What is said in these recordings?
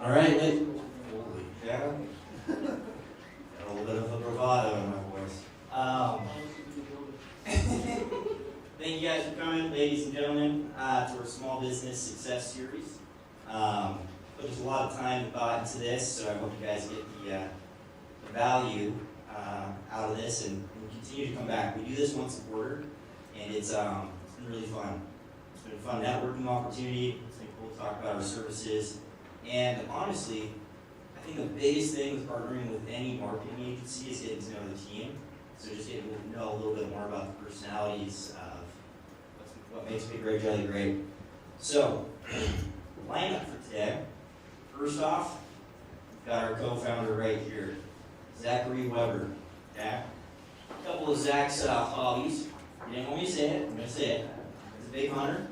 All right, holy cow. Got a little bit of a bravado in my voice. Thank you guys for coming, ladies and gentlemen, to our Small Business Success Series. Put just a lot of time and thought into this, so I hope you guys get the value out of this and continue to come back. We do this once a quarter, and it's been really fun. It's been a fun networking opportunity. It's been cool to talk about our services. And honestly, I think the biggest thing with partnering with any marketing agency is getting to know the team. So just getting to know a little bit more about the personalities of what makes Big Red Jelly great. So, lineup for today. First off, we've got our co-founder right here, Zachary Weber. Okay? A couple of Zach's hobbies. You didn't want me to say it, I'm going to say it. He's a big hunter.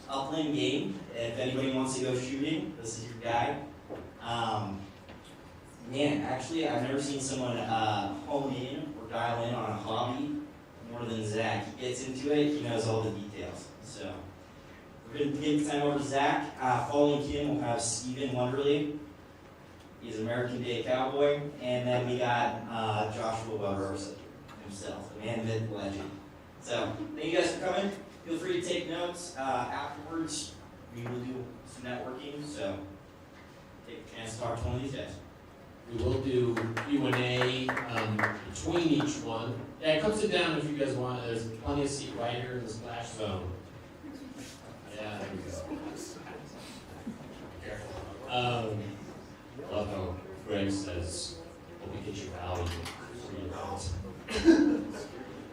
Upland game. If anybody wants to go shooting, this is your guy. Man, actually, I've never seen someone hone in or dial in on a hobby more than Zach. He gets into it, he knows all the details. So, we're going to give time over to Zach. Following him, we'll have Stephen Wonderly. He's an American Day cowboy. And then we got Joshua Weber himself, the man, myth, legend. So, thank you guys for coming. Feel free to take notes. Afterwards, we will do some networking, so take a chance to talk to one of these guys. We will do Q&A between each one. Yeah, come sit down if you guys want. There's plenty of seat right here in the splash zone. Yeah, there we go. Careful. Love how Greg says, "Hope you get your value for your house."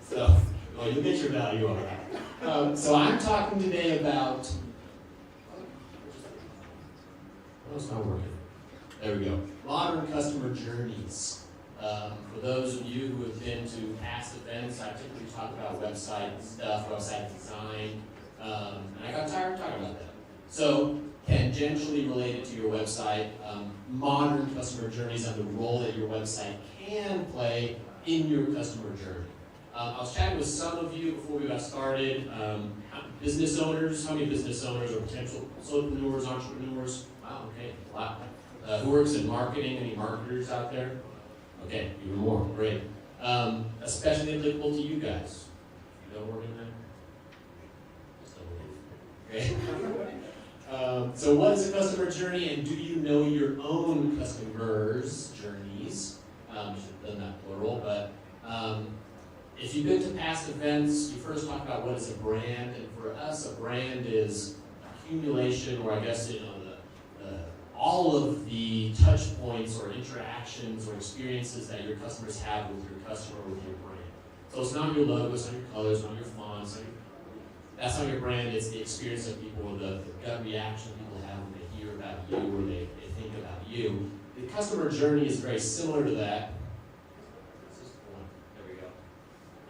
So, well, you'll get your value on that. So I'm talking today about. Oh, it's not working. There we go. Modern customer journeys. For those of you who have been to past events, I typically talk about website stuff, website design, and I got tired of talking about that. So, tangentially related to your website, modern customer journeys and the role that your website can play in your customer journey. I was chatting with some of you before we got started. Business owners, how many business owners or potential solopreneurs, entrepreneurs? Wow, okay, a lot. Who works in marketing? Any marketers out there? Okay, even more, great. Especially applicable to you guys. You don't work in that? Just don't believe. Okay. So what is a customer journey, and do you know your own customers' journeys? You should have done that plural, but if you've been to past events, you first talk about what is a brand, and for us, a brand is accumulation, or I guess, all of the touch points or interactions or experiences that your customers have with your customer, with your brand. So it's not your logo, it's not your colors, not your fonts. That's not your brand, it's the experience of people, the gut reaction people have when they hear about you or they think about you. The customer journey is very similar to that. There we go.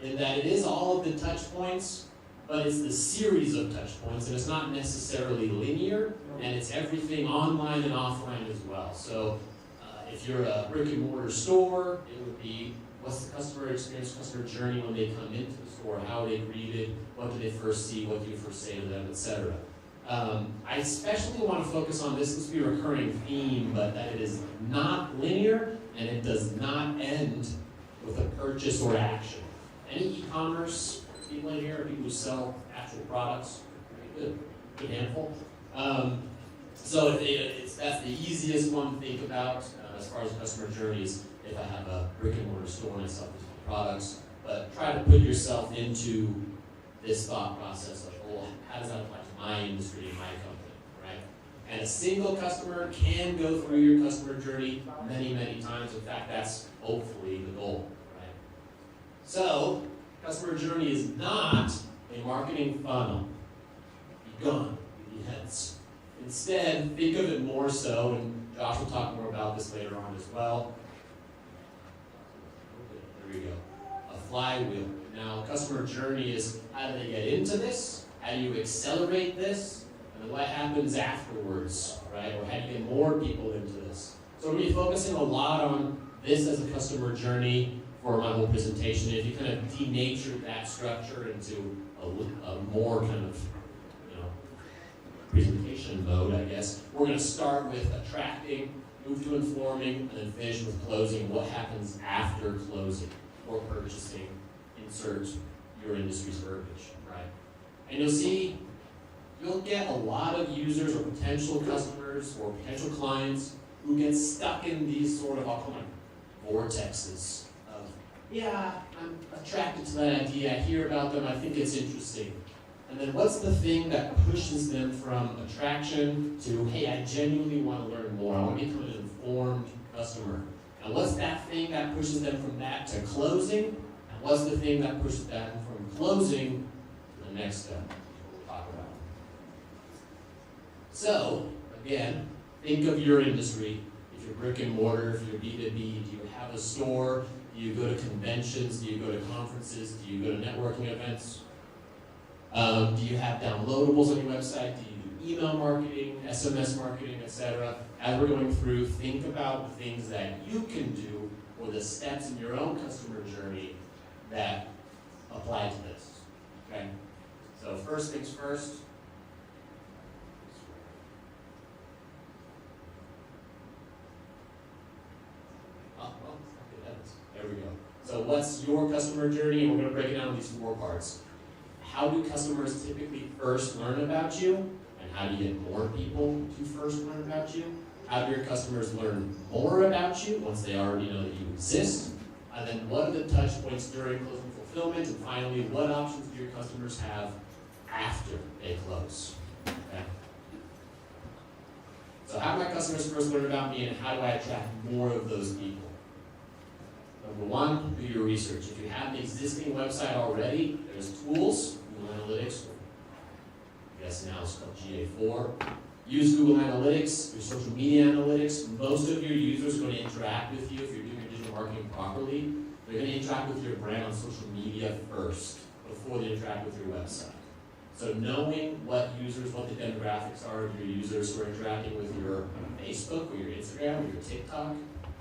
In that it is all of the touch points, but it's the series of touch points, and it's not necessarily linear, and it's everything online and offline as well. So if you're a brick and mortar store, it would be what's the customer experience, customer journey when they come into the store, how are they greeted, what do they first see, what do you first say to them, etc. I especially want to focus on this will be a recurring theme, but that it is not linear, and it does not end with a purchase or action. Any e-commerce people in here, people who sell actual products, pretty good handful. So that's the easiest one to think about as far as customer journeys. If I have a brick and mortar store and I sell physical products, but try to put yourself into this thought process of, well, how does that apply to my industry and my company, right? And a single customer can go through your customer journey many, many times. In fact, that's hopefully the goal, right? So, customer journey is not a marketing funnel. Be gone, idiots. Instead, think of it more so, and Josh will talk more about this later on as well. There we go. A flywheel. Now, customer journey is how do they get into this? How do you accelerate this? And then what happens afterwards, right? Or how do you get more people into this? So we're going to be focusing a lot on this as a customer journey for my whole presentation. If you kind of denature that structure into a more kind of, presentation mode, I guess. We're going to start with attracting, move to informing, and then finish with closing. What happens after closing or purchasing? Insert your industry's verbiage, right? And you'll get a lot of users or potential customers or potential clients who get stuck in these sort of, I'll call them vortexes of, yeah, I'm attracted to that idea, I hear about them, I think it's interesting. And then what's the thing that pushes them from attraction to, hey, I genuinely want to learn more, I want to become an informed customer. And what's that thing that pushes them from that to closing? And what's the thing that pushes them from closing to the next step we'll talk about? So, again, think of your industry. If you're brick and mortar, if you're B2B, do you have a store? Do you go to conventions? Do you go to conferences? Do you go to networking events? Do you have downloadables on your website? Do you do email marketing, SMS marketing, etc.? As we're going through, think about the things that you can do or the steps in your own customer journey that apply to this. Okay? So first things first. There we go. So what's your customer journey? And we're going to break it down into these 4 parts. How do customers typically first learn about you? And how do you get more people to first learn about you? How do your customers learn more about you once they already know that you exist? And then what are the touch points during closing fulfillment? And finally, what options do your customers have after they close? Okay. So how do my customers first learn about me, and how do I attract more of those people? Number 1, do your research. If you have an existing website already, there's tools, Google Analytics, I guess now it's called GA4. Use Google Analytics, your social media analytics. Most of your users are going to interact with you if you're doing your digital marketing properly. They're going to interact with your brand on social media first, before they interact with your website. So knowing what the demographics are of your users who are interacting with your Facebook or your Instagram or your TikTok,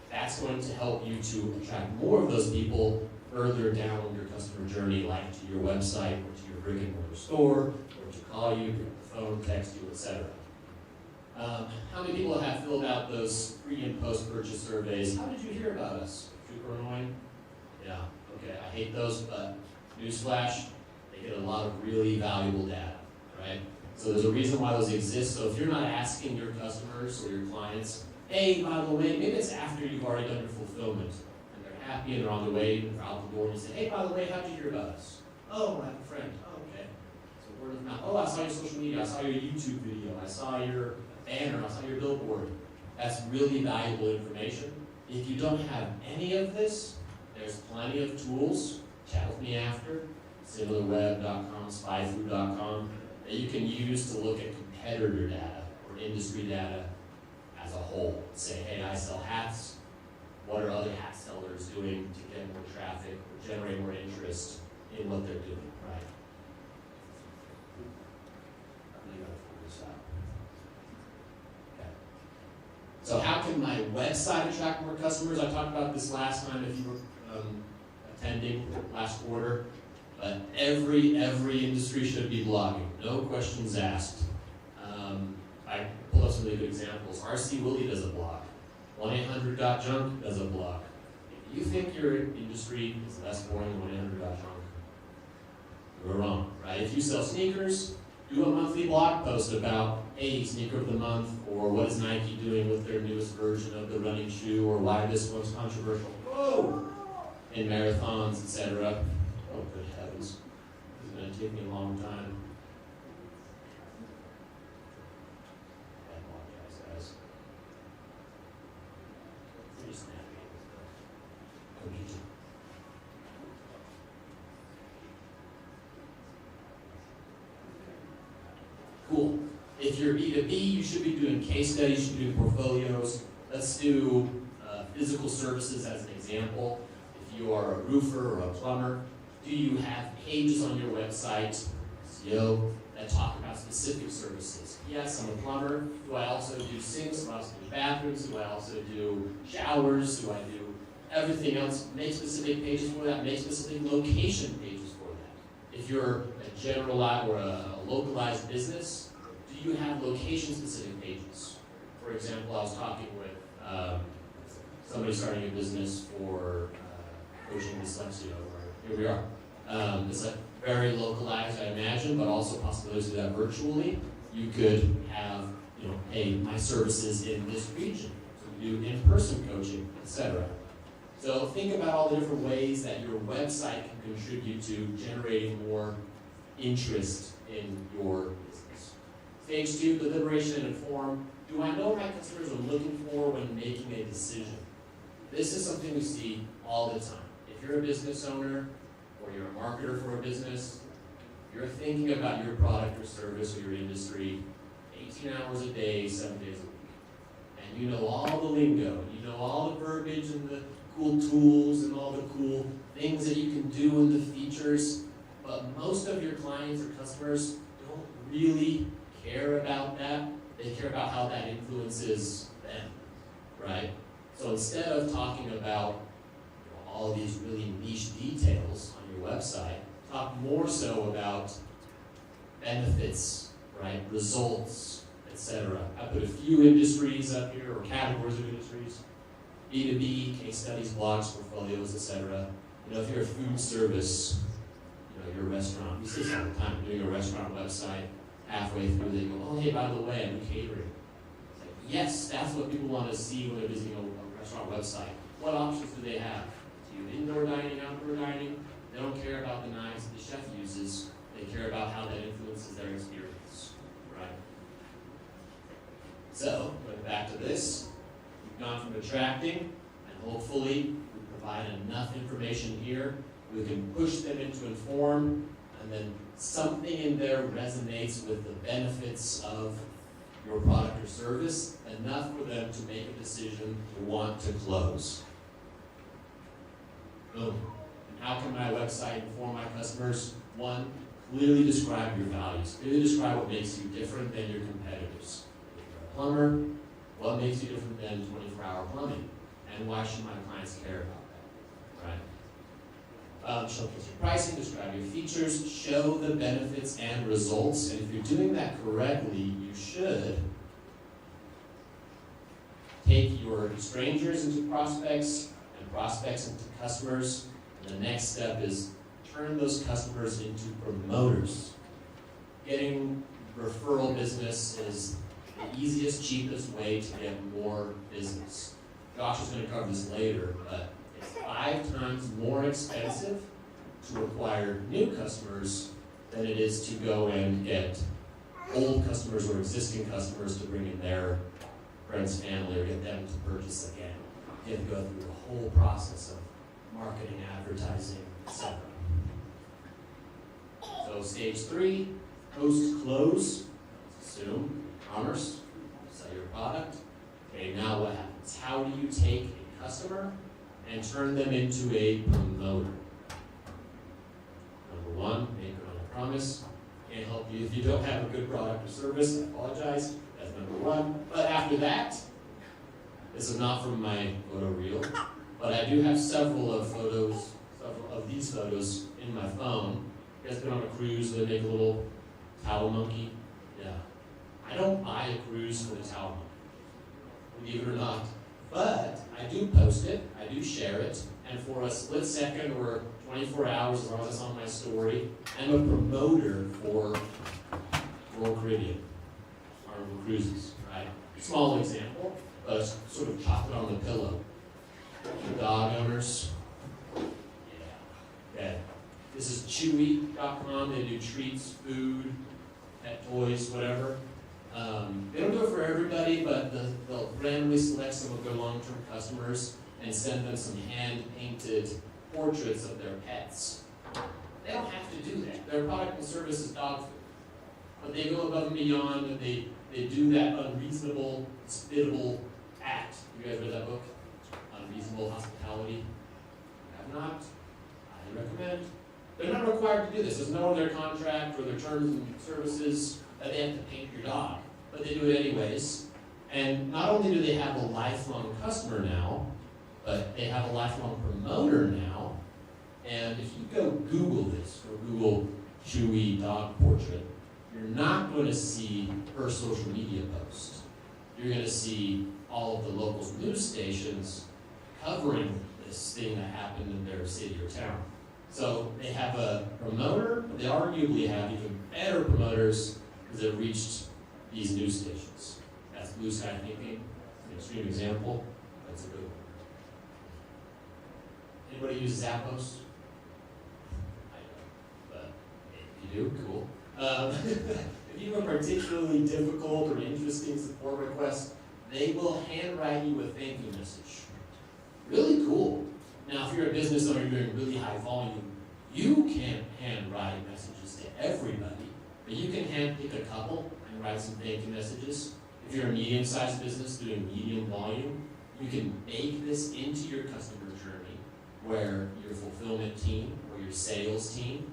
that's going to help you to attract more of those people further down your customer journey, like to your website or to your brick and mortar store, or to call you, pick up the phone, text you, etc. How many people have filled out those pre and post purchase surveys? How did you hear about us? Super annoying? Yeah, okay, I hate those, but newsflash, they get a lot of really valuable data, right? So there's a reason why those exist. So if you're not asking your customers or your clients, hey, by the way, maybe it's after you've already done your fulfillment, and they're happy and they're on their way, and they're out the door, and you say, hey, by the way, how'd you hear about us? Oh, I have a friend. Oh, okay. So word of mouth. Oh, I saw your social media. I saw your YouTube video. I saw your banner. I saw your billboard. That's really valuable information. If you don't have any of this, there's plenty of tools. Chat with me after. SimilarWeb.com, SpyFood.com, that you can use to look at competitor data or industry data as a whole. Say, hey, I sell hats. What are other hat sellers doing to get more traffic or generate more interest in what they're doing, right? I really gotta figure this out. Okay. So how can my website attract more customers? I talked about this last time if you were attending last quarter. But every industry should be blogging. No questions asked. I pulled up some really good examples. RC Willie does a blog. 1-800-GOT-JUNK does a blog. If you think your industry is less boring than 1-800-GOT-JUNK, you're wrong, right? If you sell sneakers, do a monthly blog post about, hey, sneaker of the month, or what is Nike doing with their newest version of the running shoe, or why this one's controversial. Whoa! In marathons, etc. Oh, good heavens. This is going to take me a long time. I apologize, guys. Pretty snappy. Cohesion. Cool. If you're B2B, you should be doing case studies, you should be doing portfolios. Let's do physical services as an example. If you are a roofer or a plumber, do you have pages on your website, SEO, that talk about specific services? Yes, I'm a plumber. Do I also do sinks? Do I also do bathrooms? Do I also do showers? Do I do everything else? Make specific pages for that. Make specific location pages for that. If you're a general or a localized business, do Do you have location-specific pages? For example, I was talking with somebody starting a business for coaching dyslexia, or here we are. It's like very localized, I imagine, but also possibilities to do that virtually. You could have, hey, my services in this region. So we do in-person coaching, etc. So think about all the different ways that your website can contribute to generating more interest in your business. Stage 2, deliberation and inform. Do I know what my customers are looking for when making a decision? This is something we see all the time. If you're a business owner or you're a marketer for a business, you're thinking about your product or service or your industry 18 hours a day, 7 days a week. And you know all the lingo, you know all the verbiage and the cool tools and all the cool things that you can do and the features, but most of your clients or customers don't really care about that. They care about how that influences them, right? So instead of talking about all these really niche details on your website, talk more so about benefits, right? Results, etc. I put a few industries up here, or categories of industries. B2B, case studies, blogs, portfolios, etc. If you're a food service, you're a restaurant. We see this all the time. Doing a restaurant website, halfway through they go, oh, hey, by the way, I do catering. It's like, yes, that's what people want to see when they're visiting a restaurant website. What options do they have? Do you indoor dining, outdoor dining? They don't care about the knives that the chef uses. They care about how that influences their experience, right? So, going back to this, we've gone from attracting, and hopefully we provide enough information here. We can push them into inform, and then something in there resonates with the benefits of your product or service, enough for them to make a decision to want to close. Boom. And how can my website inform my customers? 1, clearly describe your values. Clearly describe what makes you different than your competitors. If you're a plumber, what makes you different than 24-hour plumbing? And why should my clients care about that, right? Showcase your pricing, describe your features, show the benefits and results. And if you're doing that correctly, you should take your strangers into prospects and prospects into customers. And the next step is turn those customers into promoters. Getting referral business is the easiest, cheapest way to get more business. Josh is going to cover this later, but it's 5 times more expensive to acquire new customers than it is to go and get old customers or existing customers to bring in their friends, family, or get them to purchase again. You have to go through the whole process of marketing, advertising, etc. So stage 3, post-close. Let's assume commerce, sell your product. Okay, now what happens? How do you take a customer and turn them into a promoter? Number 1, make your own promise. Can't help you if you don't have a good product or service. I apologize. That's number 1. But after that, this is not from my photo reel, but I do have several of these photos in my phone. You guys been on a cruise where they make a little towel monkey? Yeah. I don't buy a cruise for the towel monkey, believe it or not. But I do post it, I do share it, and for a split second or 24 hours, as long as it's on my story, I'm a promoter for Royal Caribbean, Carnival Cruises, right? Small example, but sort of chocolate on the pillow. For dog owners, yeah, okay. This is Chewy.com. They do treats, food, pet toys, whatever. They don't do it for everybody, but they'll randomly select some of their long-term customers and send them some hand-painted portraits of their pets. They don't have to do that. Their product and service is dog food. But they go above and beyond, and they do that unreasonable, spittable act. You guys read that book? Unreasonable Hospitality? Have not? I recommend. They're not required to do this. There's no in their contract or their terms and services that they have to paint your dog. But they do it anyways. And not only do they have a lifelong customer now, but they have a lifelong promoter now. And if you go Google this, or Google Chewy dog portrait, you're not going to see her social media post. You're going to see all of the local news stations covering this thing that happened in their city or town. So they have a promoter, but they arguably have even better promoters because they've reached these news stations. That's blue sky thinking, an extreme example. That's a good one. Anybody use Zappos? I don't, but if you do, cool. If you have a particularly difficult or interesting support request, they will handwrite you a thank you message. Really cool. Now, if you're a business owner doing really high volume, you can't handwrite messages to everybody, but you can handpick a couple and write some thank you messages. If you're a medium-sized business doing medium volume, you can bake this into your customer journey where your fulfillment team or your sales team,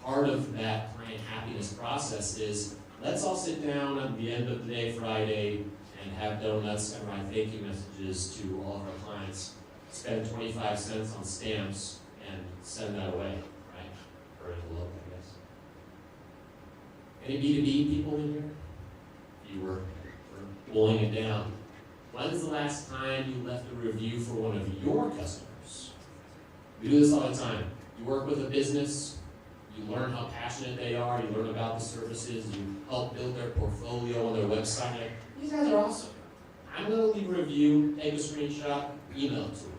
part of that client happiness process is, let's all sit down at the end of the day Friday and have donuts and write thank you messages to all of our clients. Spend 25 cents on stamps and send that away, right? Or envelope, I guess. Any B2B people in here? You were pulling it down. When's the last time you left a review for one of your customers? We do this all the time. You work with a business, you learn how passionate they are, you learn about the services, you help build their portfolio on their website. Like, these guys are awesome. I'm going to leave a review, take a screenshot, email it to them.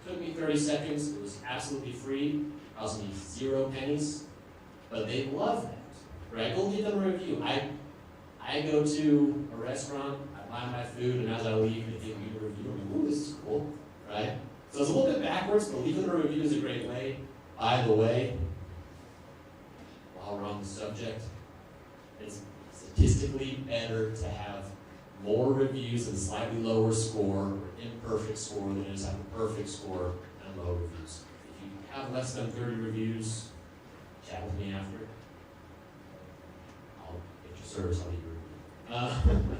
It took me 30 seconds. It was absolutely free. It cost me 0 pennies. But they love that, right? Go give them a review. I go to a restaurant, I buy my food, and as I leave, they give me a review. I'm like, ooh, this is cool, right? So it's a little bit backwards, but leaving a review is a great way. By the way, while we're on the subject, it's statistically better to have more reviews and slightly lower score or imperfect score than it is have a perfect score and low reviews. If you have less than 30 reviews, chat with me after. I'll get your service, I'll leave your review.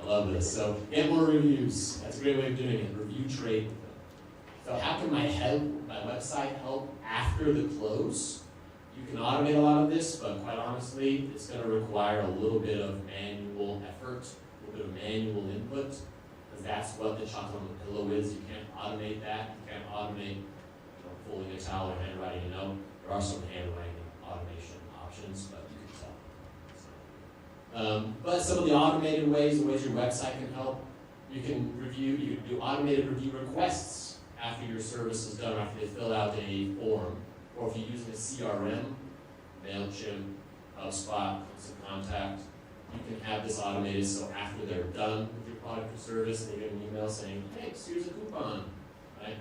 I love this. So get more reviews. That's a great way of doing it. Review trade. So how can my website help after the close? You can automate a lot of this, but quite honestly, it's going to require a little bit of manual effort, a little bit of manual input, because that's what the chocolate on the pillow is. You can't automate that. You can't automate folding a towel or handwriting a note. There are some handwriting automation options, but you can tell. But some of the automated ways, the ways your website can help, you can do automated review requests after your service is done, after they fill out a form. Or if you're using a CRM, MailChimp, HubSpot, some contact, you can have this automated so after they're done with your product or service, they get an email saying, hey, here's a coupon, right?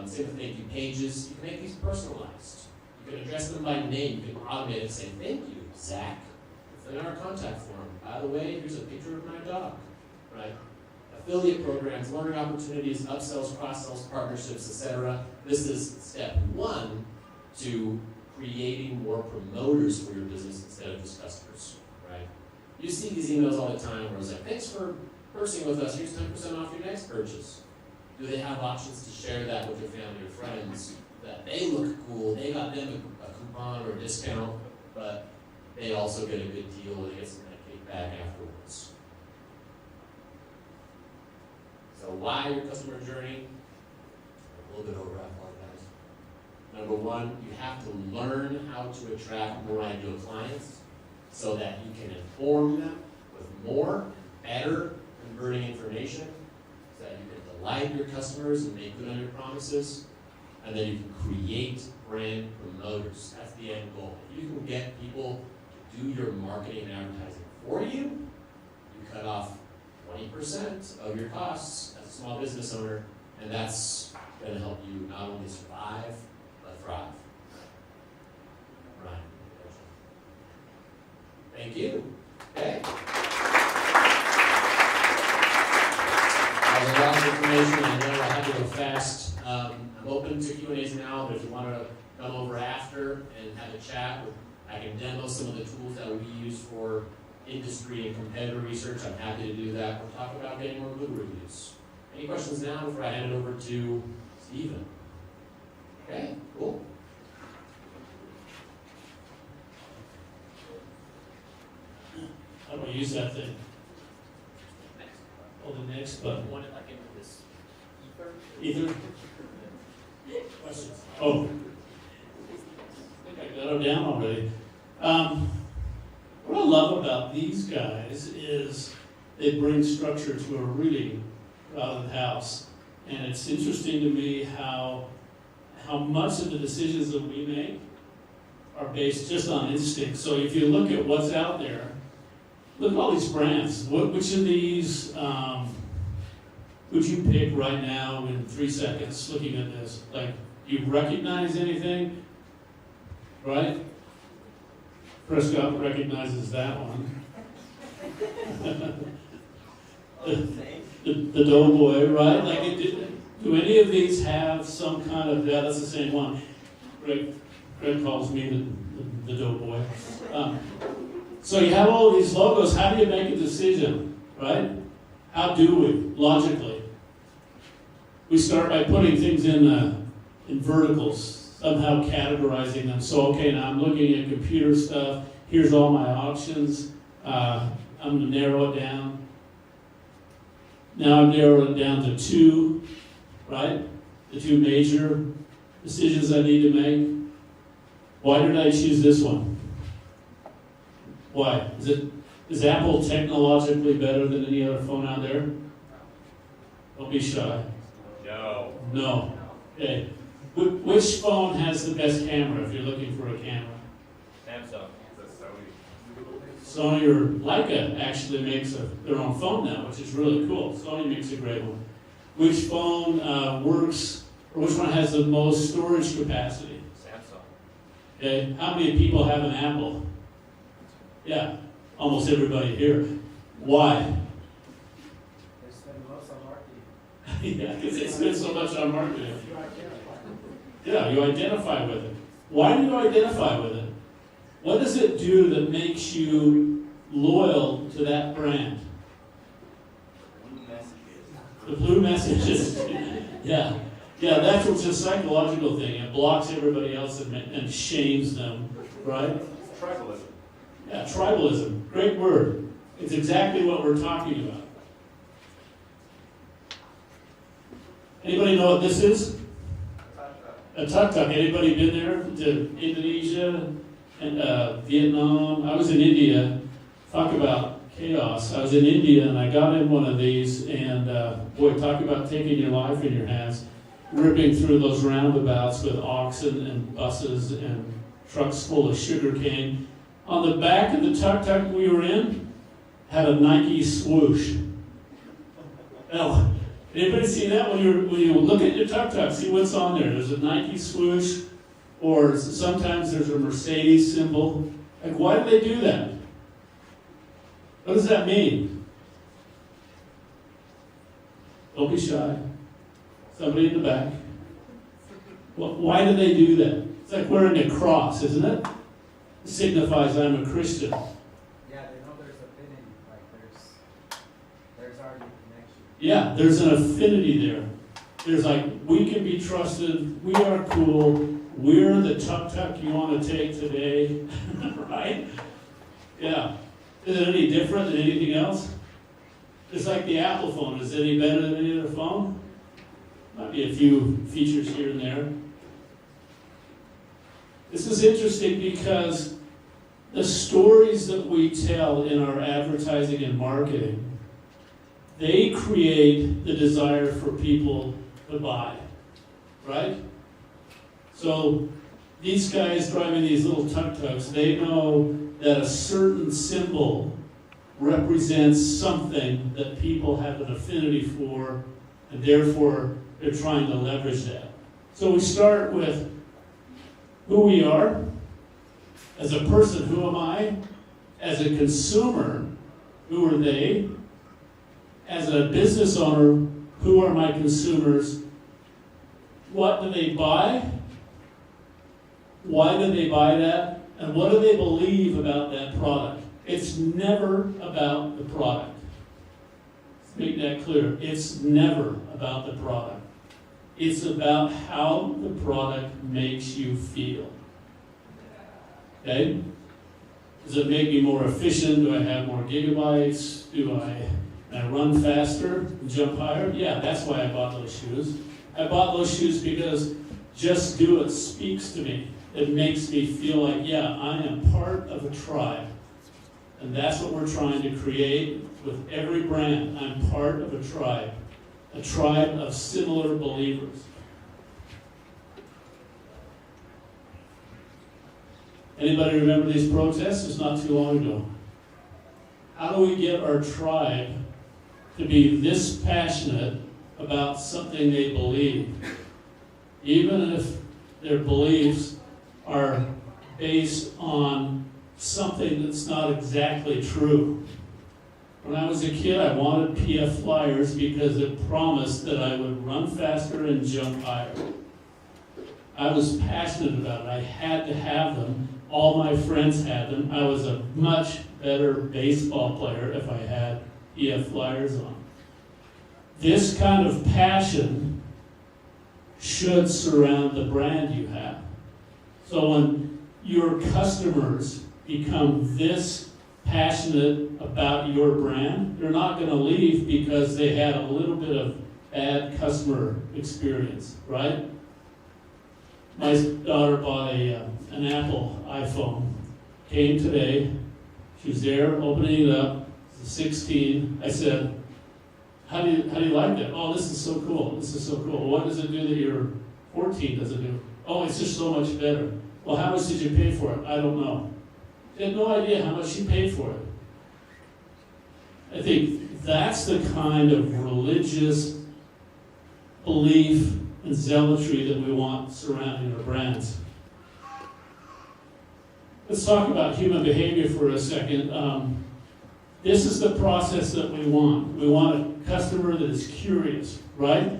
Same with thank you pages. You can make these personalized. You can address them by name. You can automate it and say, thank you, Zach. Fill in our contact form. By the way, here's a picture of my dog, right? Affiliate programs, learning opportunities, upsells, cross-sells, partnerships, etc. This is step 1 to creating more promoters for your business instead of just customers, right? You see these emails all the time where it's like, thanks for purchasing with us, here's 10% off your next purchase. Do they have options to share that with their family or friends? That they look cool, they got them a coupon or a discount, but they also get a good deal, they get some kickback afterwards. So why your customer journey? A little bit over, I apologize. Number 1, you have to learn how to attract more ideal clients so that you can inform them with more, better converting information, so that you can delight your customers and make good on your promises, and then you can create brand promoters. That's the end goal. If you can get people to do your marketing and advertising for you, you cut off 20% of your costs as a small business owner, and that's going to help you not only survive, but thrive. Right. Thank you. Okay. That was a lot of information. I know I had to go fast. I'm open to Q&As now, but if you want to come over after and have a chat, I can demo some of the tools that we use for industry and competitor research. I'm happy to do that. We'll talk about getting more good reviews. Any questions now before I hand it over to Stephen? Okay, cool. use that thing. Oh, the next button. Want it like into this Ether? Questions? Oh. I think I got them down already. What I love about these guys is they bring structure to a really crowded house. And it's interesting to me how much of the decisions that we make are based just on instinct. So if you look at what's out there, look at all these brands. Which of these would you pick right now in 3 seconds looking at this? Like, do you recognize anything? Right? Prescott recognizes that one. the Doughboy, right? Like, do any of these have some kind of, yeah, that's the same one. Greg calls me the Doughboy. So you have all these logos. How do you make a decision, right? How do we, logically? We start by putting things in verticals, somehow categorizing them. So, okay, now I'm looking at computer stuff. Here's all my options. I'm going to narrow it down. Now I've narrowed it down to 2, right? The 2 major decisions I need to make. Why did I choose this one? Why? Is Apple technologically better than any other phone out there? Don't be shy. No. No. Okay. Which phone has the best camera if you're looking for a camera? Samsung. Sony or Leica actually makes their own phone now, which is really cool. Sony makes a great one. Which phone works, or which one has the most storage capacity? Samsung. Okay. How many people have an Apple? Yeah, almost everybody here. Why? They spend most on marketing. Yeah, because they spend so much on marketing. Yeah, you identify with it. Why do you identify with it? What does it do that makes you loyal to that brand? The blue messages. Yeah. Yeah, that's what's a psychological thing. It blocks everybody else and shames them, right? Tribalism. Yeah, tribalism. Great word. It's exactly what we're talking about. Anybody know what this is? A tuk-tuk. Anybody been there to Indonesia and Vietnam? I was in India. Talk about chaos. I was in India and I got in one of these and boy, talk about taking your life in your hands. Ripping through those roundabouts with oxen and buses and trucks full of sugar cane. On the back of the tuk-tuk we were in, had a Nike swoosh. Now, anybody see that when you look at your tuk-tuk, see what's on there? There's a Nike swoosh, or sometimes there's a Mercedes symbol. Like, why do they do that? What does that mean? Don't be shy. Somebody in the back. Why do they do that? It's like wearing a cross, isn't it? It signifies I'm a Christian. Yeah, they know there's affinity, like there's already a connection. Yeah, there's an affinity there. There's like, we can be trusted, we are cool, we're the tuk-tuk you want to take today, right? Yeah. Is it any different than anything else? It's like the Apple phone. Is it any better than any other phone? Might be a few features here and there. This is interesting because the stories that we tell in our advertising and marketing, they create the desire for people to buy, right? So these guys driving these little tuk-tuks, they know that a certain symbol represents something that people have an affinity for, and therefore they're trying to leverage that. So we start with who we are. As a person, who am I? As a consumer, who are they? As a business owner, who are my consumers? What do they buy? Why do they buy that? And what do they believe about that product? It's never about the product. Let's make that clear. It's never about the product. It's about how the product makes you feel. Okay? Does it make me more efficient? Do I have more gigabytes? Can I run faster and jump higher? Yeah, that's why I bought those shoes. I bought those shoes because Just Do It speaks to me. It makes me feel like, yeah, I am part of a tribe. And that's what we're trying to create with every brand. I'm part of a tribe of similar believers. Anybody remember these protests? It's not too long ago. How do we get our tribe to be this passionate about something they believe, even if their beliefs are based on something that's not exactly true? When I was a kid, I wanted PF Flyers because it promised that I would run faster and jump higher. I was passionate about it. I had to have them. All my friends had them. I was a much better baseball player if I had PF Flyers on. This kind of passion should surround the brand you have. So when your customers become this passionate about your brand, they're not going to leave because they had a little bit of bad customer experience, right? My daughter bought an Apple iPhone. Came today. She was there opening it up. It's a 16. I said, how do you like that? Oh, this is so cool. This is so cool. What does it do that your 14 doesn't do? Oh, it's just so much better. Well, how much did you pay for it? I don't know. She had no idea how much she paid for it. I think that's the kind of religious belief and zealotry that we want surrounding our brands. Let's talk about human behavior for a second. This is the process that we want. We want a customer that is curious, right?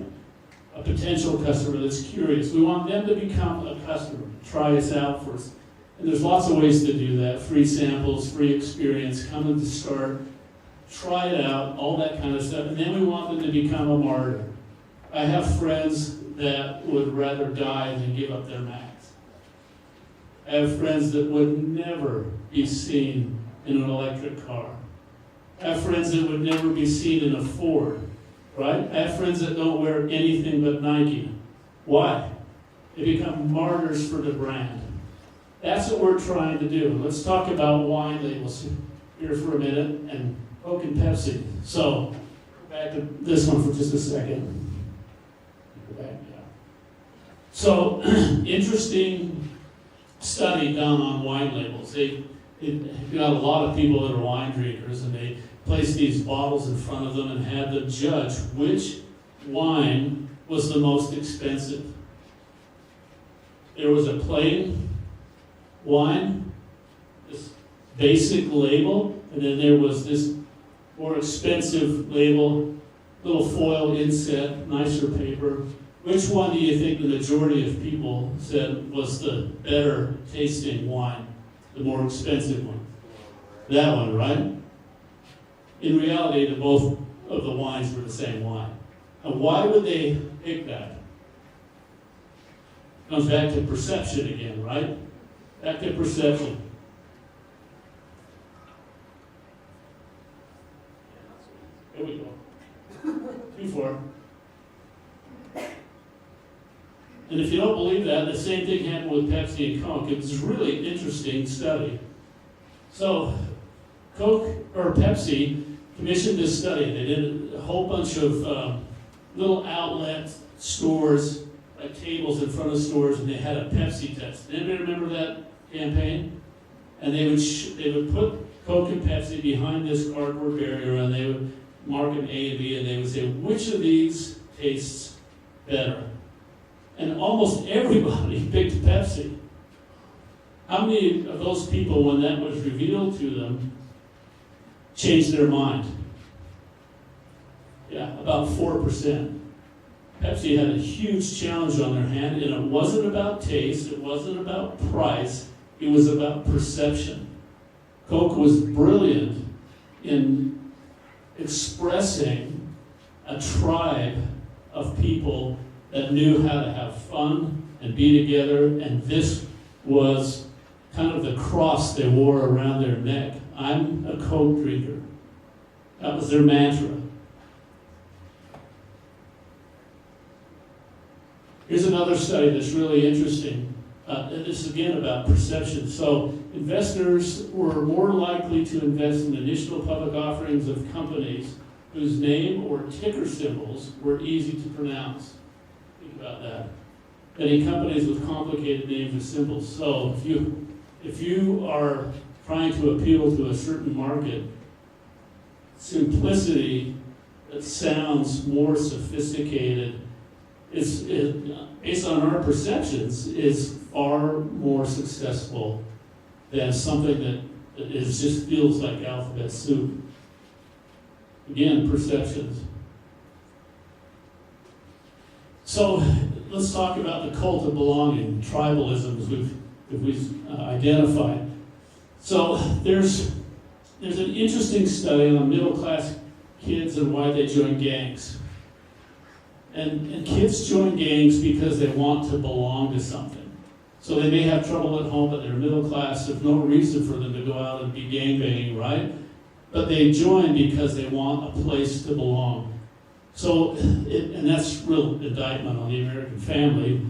A potential customer that's curious. We want them to become a customer, try us out first. And there's lots of ways to do that. Free samples, free experience, come at the start, try it out, all that kind of stuff. And then we want them to become a martyr. I have friends that would rather die than give up their Macs. I have friends that would never be seen in an electric car. I have friends that would never be seen in a Ford, right? I have friends that don't wear anything but Nike. Why? They become martyrs for the brand. That's what we're trying to do. Let's talk about wine labels here for a minute, and Coke and Pepsi. So, back to this one for just a second. Go back, yeah. So, interesting study done on wine labels. They got a lot of people that are wine drinkers, and they placed these bottles in front of them and had them judge which wine was the most expensive. There was a plain wine, this basic label, and then there was this more expensive label, little foil inset, nicer paper. Which one do you think the majority of people said was the better tasting wine, the more expensive one? That one, right? In reality, both of the wines were the same wine. And why would they pick that? Comes back to perception again, right? Back to perception. Here we go. 2-4. And if you don't believe that, the same thing happened with Pepsi and Coke. It was a really interesting study. So, Coke or Pepsi commissioned this study. They did a whole bunch of little outlet stores, like tables in front of stores, and they had a Pepsi test. Anybody remember that campaign? And they would put Coke and Pepsi behind this cardboard barrier, and they would mark them A and B, and they would say, which of these tastes better? And almost everybody picked Pepsi. How many of those people, when that was revealed to them, changed their mind? Yeah, about 4%. Pepsi had a huge challenge on their hand, and it wasn't about taste, it wasn't about price, it was about perception. Coke was brilliant in expressing a tribe of people that knew how to have fun and be together, and this was kind of the cross they wore around their neck. I'm a Coke drinker. That was their mantra. Here's another study that's really interesting. This is again about perception. So investors were more likely to invest in initial public offerings of companies whose name or ticker symbols were easy to pronounce. Think about that. Than in companies with complicated names or symbols. So if you are trying to appeal to a certain market, simplicity that sounds more sophisticated based on our perceptions, is far more successful than something that just feels like alphabet soup. Again, perceptions. So let's talk about the cult of belonging, tribalisms we've identified. So there's an interesting study on middle-class kids and why they join gangs. And kids join gangs because they want to belong to something. So they may have trouble at home, but they're middle class. There's no reason for them to go out and be gangbanging, right? But they join because they want a place to belong. So, and that's real indictment on the American family,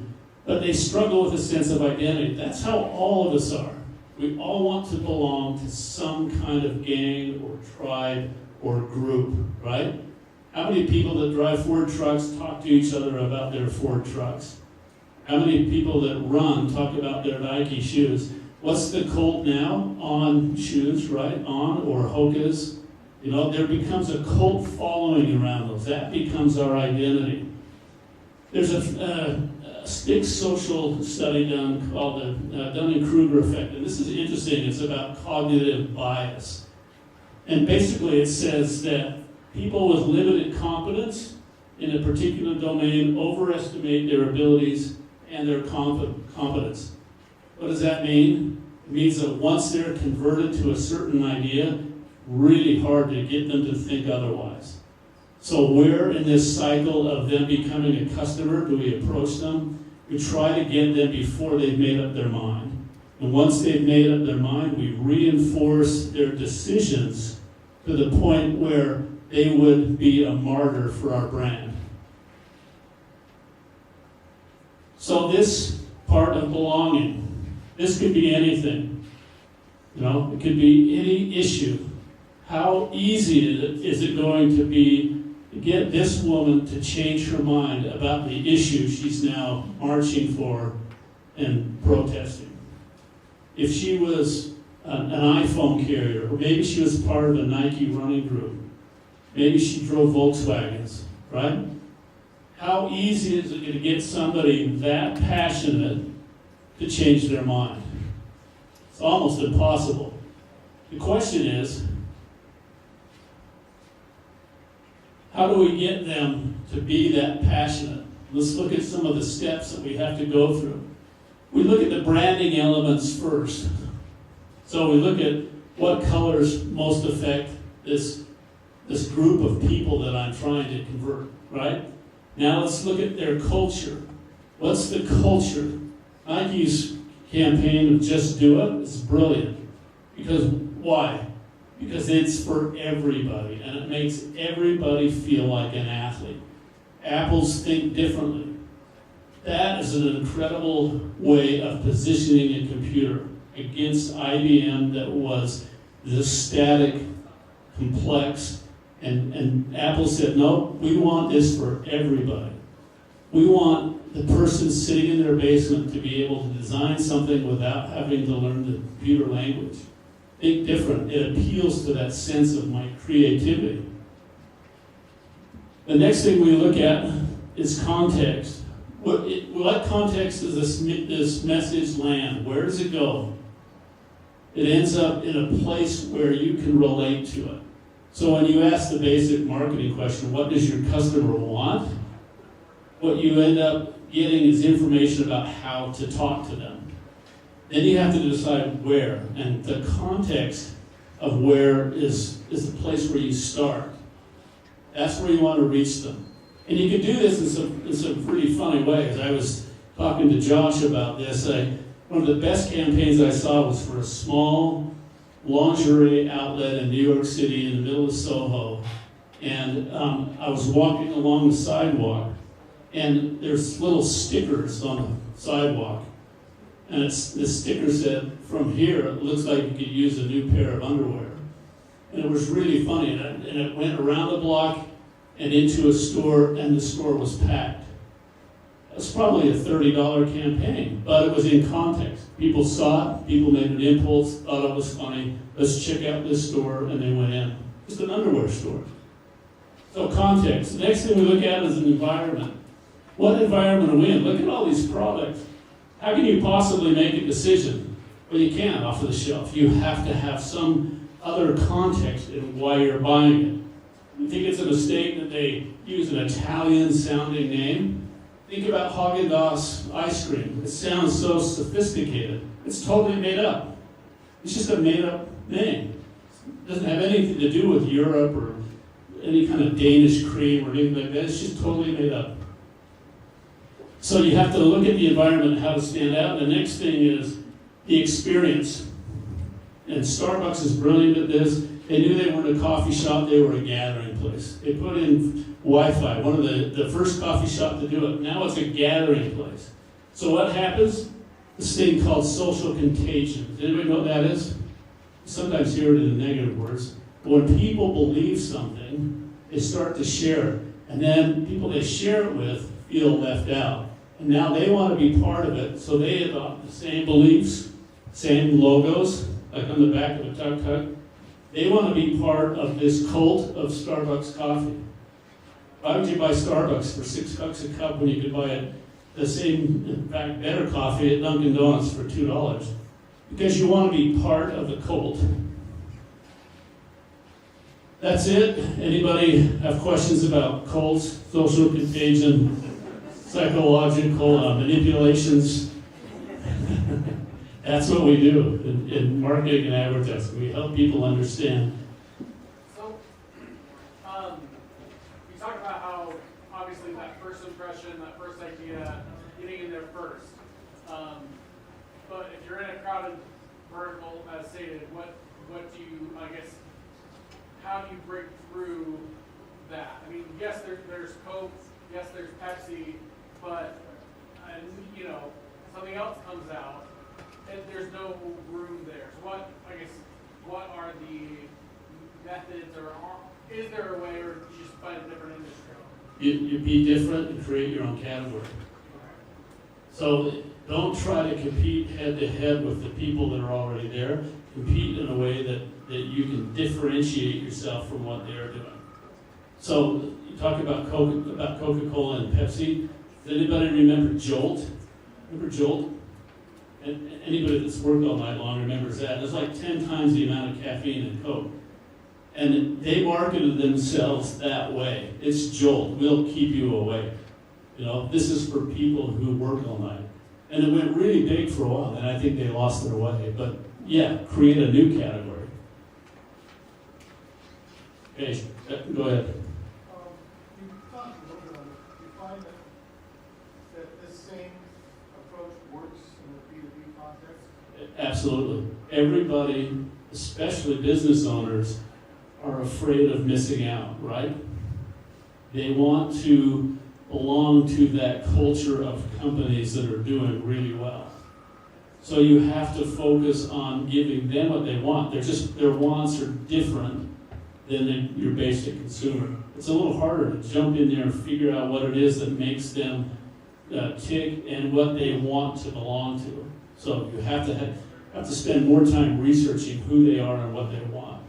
but they struggle with a sense of identity. That's how all of us are. We all want to belong to some kind of gang or tribe or group, right? How many people that drive Ford trucks talk to each other about their Ford trucks? How many people that run talk about their Nike shoes? What's the cult now? On shoes, right? On or Hoka's. You know, there becomes a cult following around those. That becomes our identity. There's a big social study done called the Dunning-Kruger effect. And this is interesting. It's about cognitive bias. And basically it says that people with limited competence in a particular domain overestimate their abilities and their competence. What does that mean? It means that once they're converted to a certain idea, really hard to get them to think otherwise. So where in this cycle of them becoming a customer do we approach them? We try to get them before they've made up their mind. And once they've made up their mind, we reinforce their decisions to the point where they would be a martyr for our brand. So this part of belonging, this could be anything. You know, it could be any issue. How easy is it going to be to get this woman to change her mind about the issue she's now marching for and protesting? If she was an iPhone carrier, or maybe she was part of a Nike running group, maybe she drove Volkswagens, right? How easy is it to get somebody that passionate to change their mind? It's almost impossible. The question is, how do we get them to be that passionate? Let's look at some of the steps that we have to go through. We look at the branding elements first. So we look at what colors most affect this group of people that I'm trying to convert, right? Now let's look at their culture. What's the culture? Nike's campaign of Just Do It is brilliant. Because why? Because it's for everybody, and it makes everybody feel like an athlete. Apples think differently. That is an incredible way of positioning a computer against IBM that was this static, complex, and Apple said, no, we want this for everybody. We want the person sitting in their basement to be able to design something without having to learn the computer language. Think different. It appeals to that sense of my creativity. The next thing we look at is context. What context does this message land? Where does it go? It ends up in a place where you can relate to it. So when you ask the basic marketing question, what does your customer want? What you end up getting is information about how to talk to them. Then you have to decide where, and the context of where is the place where you start. That's where you want to reach them. And you can do this in some pretty funny ways. I was talking to Josh about this. One of the best campaigns I saw was for a small lingerie outlet in New York City in the middle of Soho. And I was walking along the sidewalk, and there's little stickers on the sidewalk. And the sticker said, "From here, it looks like you could use a new pair of underwear." And it was really funny. And it went around the block and into a store, and the store was packed. It was probably a $30 campaign, but it was in context. People saw it, people made an impulse, thought it was funny, let's check out this store, and they went in. Just an underwear store. So context. The next thing we look at is an environment. What environment are we in? Look at all these products. How can you possibly make a decision? Well, you can't off of the shelf. You have to have some other context in why you're buying it. You think it's a mistake that they use an Italian-sounding name? Think about Haagen-Dazs ice cream. It sounds so sophisticated. It's totally made up. It's just a made-up name. It doesn't have anything to do with Europe or any kind of Danish cream or anything like that. It's just totally made up. So you have to look at the environment and how to stand out. The next thing is the experience. And Starbucks is brilliant at this. They knew they weren't a coffee shop, they were a gathering place. They put in Wi-Fi, one of the first coffee shop to do it. Now it's a gathering place. So what happens? This thing called social contagion. Does anybody know what that is? You sometimes hear it in negative words. But when people believe something, they start to share it. And then people they share it with feel left out. And now they want to be part of it, so they adopt the same beliefs, same logos, like on the back of a tuk-tuk. They want to be part of this cult of Starbucks coffee. Why would you buy Starbucks for $6 a cup when you could buy the same, in fact, better coffee at Dunkin' Donuts for $2? Because you want to be part of the cult. That's it. Anybody have questions about cults, social contagion, psychological manipulations? That's what we do in marketing and advertising. We help people understand. So, you talk about how obviously that first impression, that first idea, getting in there first. But if you're in a crowded vertical, as stated, what do you, I guess, how do you break through that? I mean, yes, there's Coke, yes, there's Pepsi, but something else comes out. And there's no room there. So what are the methods, or is there a way, or do you just find a different industry? You be different and create your own category. So don't try to compete head to head with the people that are already there. Compete in a way that you can differentiate yourself from what they're doing. So you talk about Coca-Cola and Pepsi. Does anybody remember Jolt? Remember Jolt? And anybody that's worked all night long remembers that. There's like 10 times the amount of caffeine in Coke. And they marketed themselves that way. It's Jolt. We'll keep you awake. This is for people who work all night. And it went really big for a while, and I think they lost their way. But yeah, create a new category. Okay, go ahead. You talked a little bit on it. You find that this same approach works in the B2B context? Absolutely. Everybody, especially business owners, are afraid of missing out, right? They want to belong to that culture of companies that are doing really well. So you have to focus on giving them what they want. Their wants are different than your basic consumer. It's a little harder to jump in there and figure out what it is that makes them tick and what they want to belong to. So you have to spend more time researching who they are and what they want.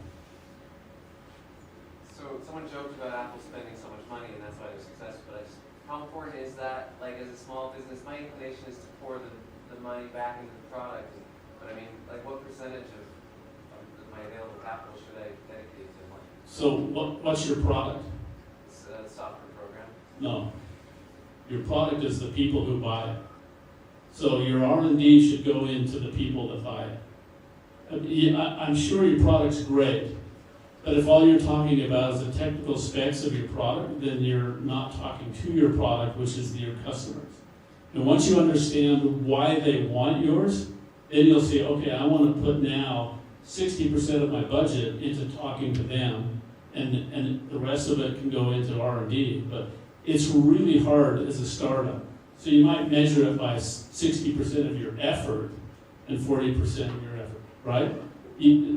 So someone joked about Apple spending so much money and that's why they're successful, but how important is that, like as a small business, my inclination is to pour the money back into the product, but I mean, like what percentage of my available capital should I dedicate to marketing? So what's your product? It's a software program. No. Your product is the people who buy it. So your R&D should go into the people that buy it. I'm sure your product's great, but if all you're talking about is the technical specs of your product, then you're not talking to your product, which is your customers. And once you understand why they want yours, then you'll say, okay, I want to put now 60% of my budget into talking to them, and the rest of it can go into R&D. But it's really hard as a startup. So you might measure it by 60% of your effort and 40% of your effort, right?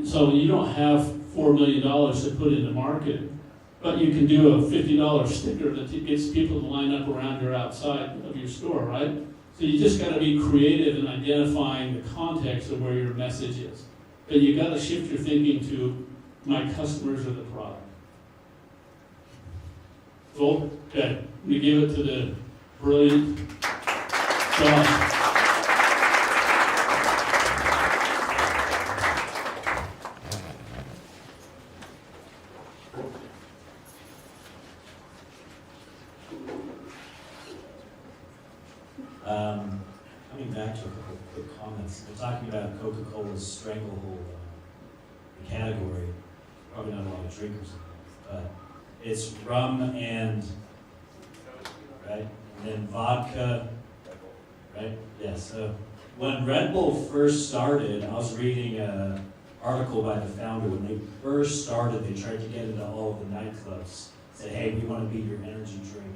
So you don't have $4 million to put into marketing, but you can do a $50 sticker that gets people to line up around your outside of your store, right? So you just got to be creative in identifying the context of where your message is. But you got to shift your thinking to my customers or the product. Cool? Okay. We give it to the brilliant Josh. Coming back to a couple of quick comments. We're talking about Coca-Cola's stranglehold on the category. Probably not a lot of drinkers, but it's rum and, right? And then vodka, right? Yeah, so when Red Bull first started, I was reading an article by the founder. When they first started, they tried to get into all of the nightclubs. Said, hey, we want to be your energy drink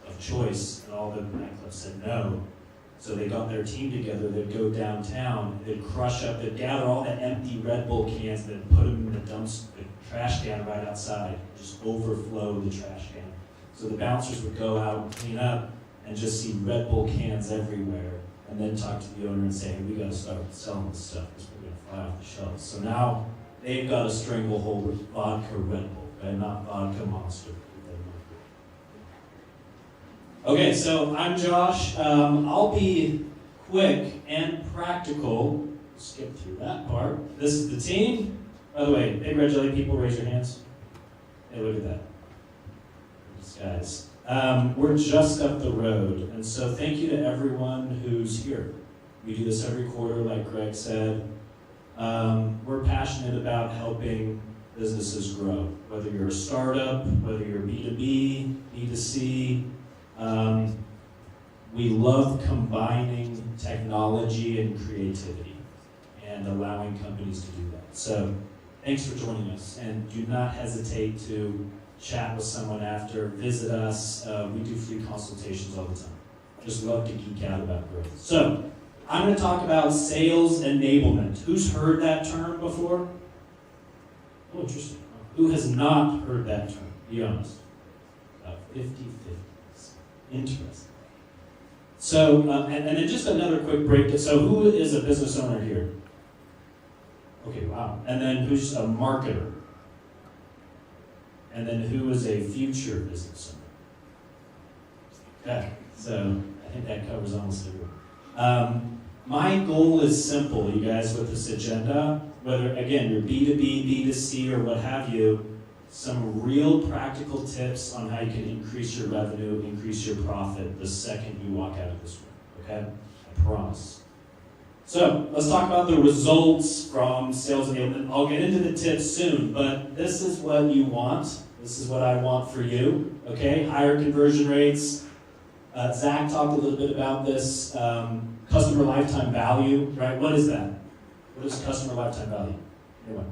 of choice, and all the nightclubs said no. So they got their team together, they'd go downtown, they'd crush up, they'd gather all the empty Red Bull cans, they'd put them in the trash can right outside, just overflow the trash can. So the bouncers would go out and clean up and just see Red Bull cans everywhere, and then talk to the owner and say, hey, we gotta start selling this stuff because we're gonna fly off the shelves. So now they've got a stranglehold with vodka Red Bull, right? Not vodka Monster. Okay, so I'm Josh. I'll be quick and practical. Skip through that part. This is the team. By the way, Big Red Jelly people, raise your hands. Hey, look at that. These guys. We're just up the road, and so thank you to everyone who's here. We do this every quarter, like Greg said. We're passionate about helping businesses grow, whether you're a startup, whether you're B2B, B2C. We love combining technology and creativity and allowing companies to do that. So thanks for joining us, and do not hesitate to chat with someone after, visit us. We do free consultations all the time. Just love to geek out about growth. So I'm going to talk about sales enablement. Who's heard that term before? Oh, interesting. Who has not heard that term? Be honest. About 50-50. Interesting. So, and then just another quick break. So who is a business owner here? Okay, wow. And then who's a marketer? And then who is a future business owner? Okay, so I think that covers almost everyone. My goal is simple, you guys, with this agenda. Whether, again, you're B2B, B2C, or what have you, some real practical tips on how you can increase your revenue, increase your profit the second you walk out of this room, okay? I promise. So, let's talk about the results from sales enablement. I'll get into the tips soon, but this is what you want. This is what I want for you, okay? Higher conversion rates. Zach talked a little bit about this. Customer lifetime value, right? What is that? What is customer lifetime value? Anyway.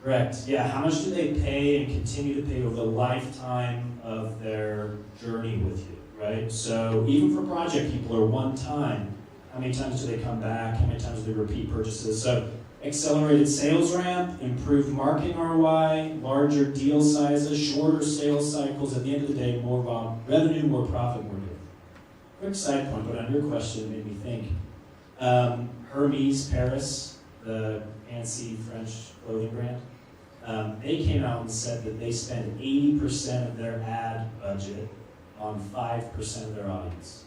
Correct. Yeah, how much do they pay and continue to pay over the lifetime of their journey with you, right? So even for project people or one time, how many times do they come back? How many times do they repeat purchases? So accelerated sales ramp, improved marketing ROI, larger deal sizes, shorter sales cycles. At the end of the day, more revenue, more profit, more growth. Quick side point, but on your question made me think. Hermes Paris, the fancy French clothing brand, they came out and said that they spend 80% of their ad budget on 5% of their audience.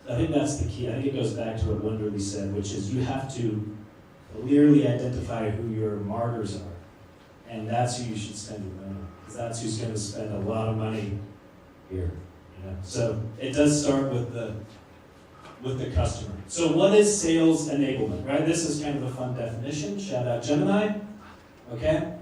So I think that's the key. I think it goes back to what Wonderly said, which is you have to clearly identify who your martyrs are. And that's who you should spend your money on, because that's who's going to spend a lot of money here. You know? So it does start with the customer. So what is sales enablement, right? This is kind of a fun definition. Shout out Gemini. Okay?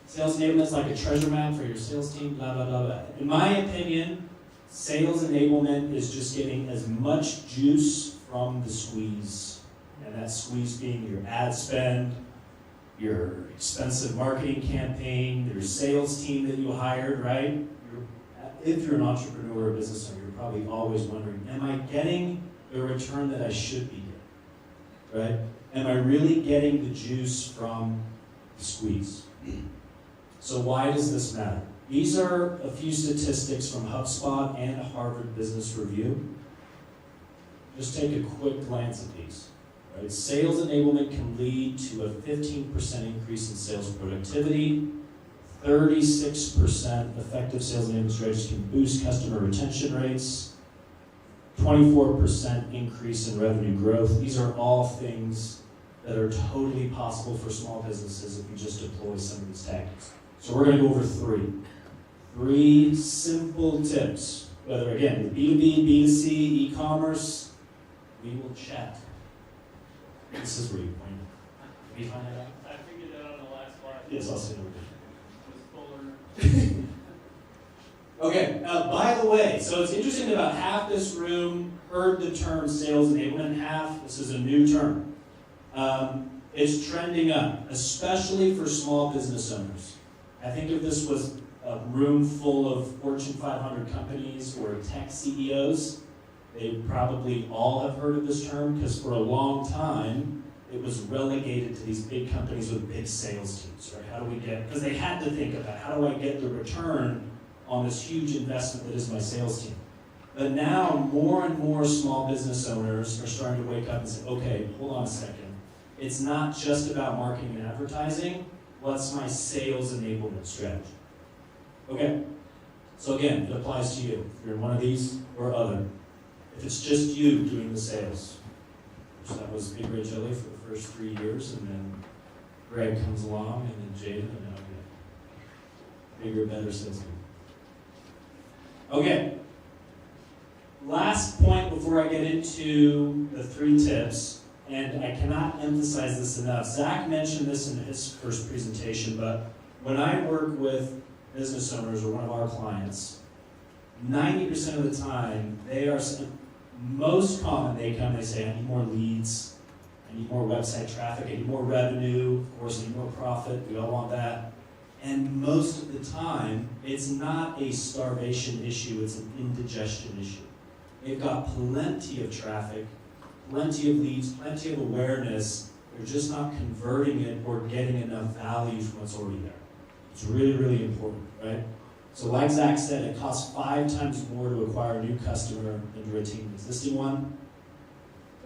Sales enablement is like a treasure map for your sales team, blah, blah, blah, blah. In my opinion, Sales enablement is just getting as much juice from the squeeze. And that squeeze being your ad spend, your expensive marketing campaign, your sales team that you hired, right? If you're an entrepreneur or a business owner, you're probably always wondering, am I getting the return that I should be getting, right? Am I really getting the juice from the squeeze? So why does this matter? These are a few statistics from HubSpot and Harvard Business Review. Just take a quick glance at these. Right? Sales enablement can lead to a 15% increase in sales productivity. 36% effective sales enablement strategies can boost customer retention rates. 24% increase in revenue growth. These are all things that are totally possible for small businesses if you just deploy some of these tactics. So we're going to go over three simple tips. Whether, again, B2B, B2C, e-commerce, we will chat. This is where you point it. Can you find that out? I figured that on the last slide. Yes, I'll see It was fuller. Okay, by the way, so it's interesting that about half this room heard the term sales enablement, half, this is a new term. It's trending up, especially for small business owners. I think if this was a room full of Fortune 500 companies or tech CEOs, they probably all have heard of this term, because for a long time, it was relegated to these big companies with big sales teams, right? How do we get, because they had to think about, how do I get the return on this huge investment that is my sales team? But now, more and more small business owners are starting to wake up and say, okay, hold on a second. It's not just about marketing and advertising. What's my sales enablement strategy? Okay, so again, it applies to you. If you're in one of these or other. If it's just you doing the sales, which that was Big Red Jelly for the first 3 years, and then Greg comes along, and then Jaden, and now we have bigger, better salesman. Okay, last point before I get into the 3 tips, and I cannot emphasize this enough. Zach mentioned this in his first presentation, but when I work with business owners or one of our clients, 90% of the time, they are, most common, they come, they say, I need more leads, I need more website traffic, I need more revenue, of course, I need more profit, we all want that. And most of the time, it's not a starvation issue, it's an indigestion issue. They've got plenty of traffic, plenty of leads, plenty of awareness, they're just not converting it or getting enough value from what's already there. It's really, really important, right? So like Zach said, it costs 5 times more to acquire a new customer than to retain an existing one.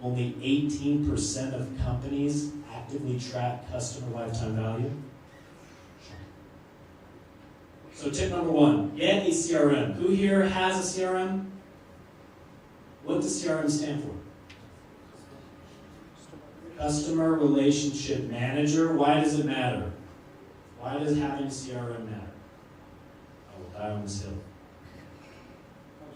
Only 18% of companies actively track customer lifetime value. So tip number 1, get a CRM. Who here has a CRM? What does CRM stand for? Customer Relationship Manager. Why does it matter? Why does having a CRM matter? I will die on this hill.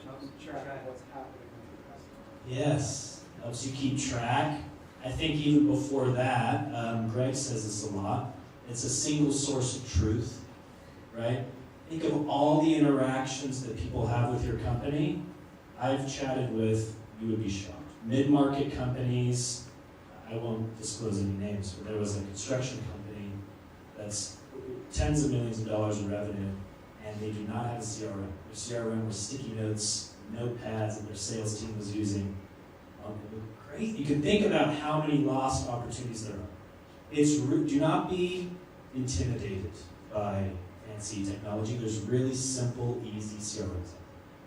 Helps you track what's happening with your customer. Yes, helps you keep track. I think even before that, Greg says this a lot, it's a single source of truth, right? Think of all the interactions that people have with your company. I've chatted with, you would be shocked, mid-market companies. I won't disclose any names, but there was a construction company that's tens of millions of dollars in revenue, and they do not have a CRM. Their CRM was sticky notes, notepads that their sales team was using. Crazy. You can think about how many lost opportunities there are. Do not be intimidated by fancy technology. There's really simple, easy CRMs.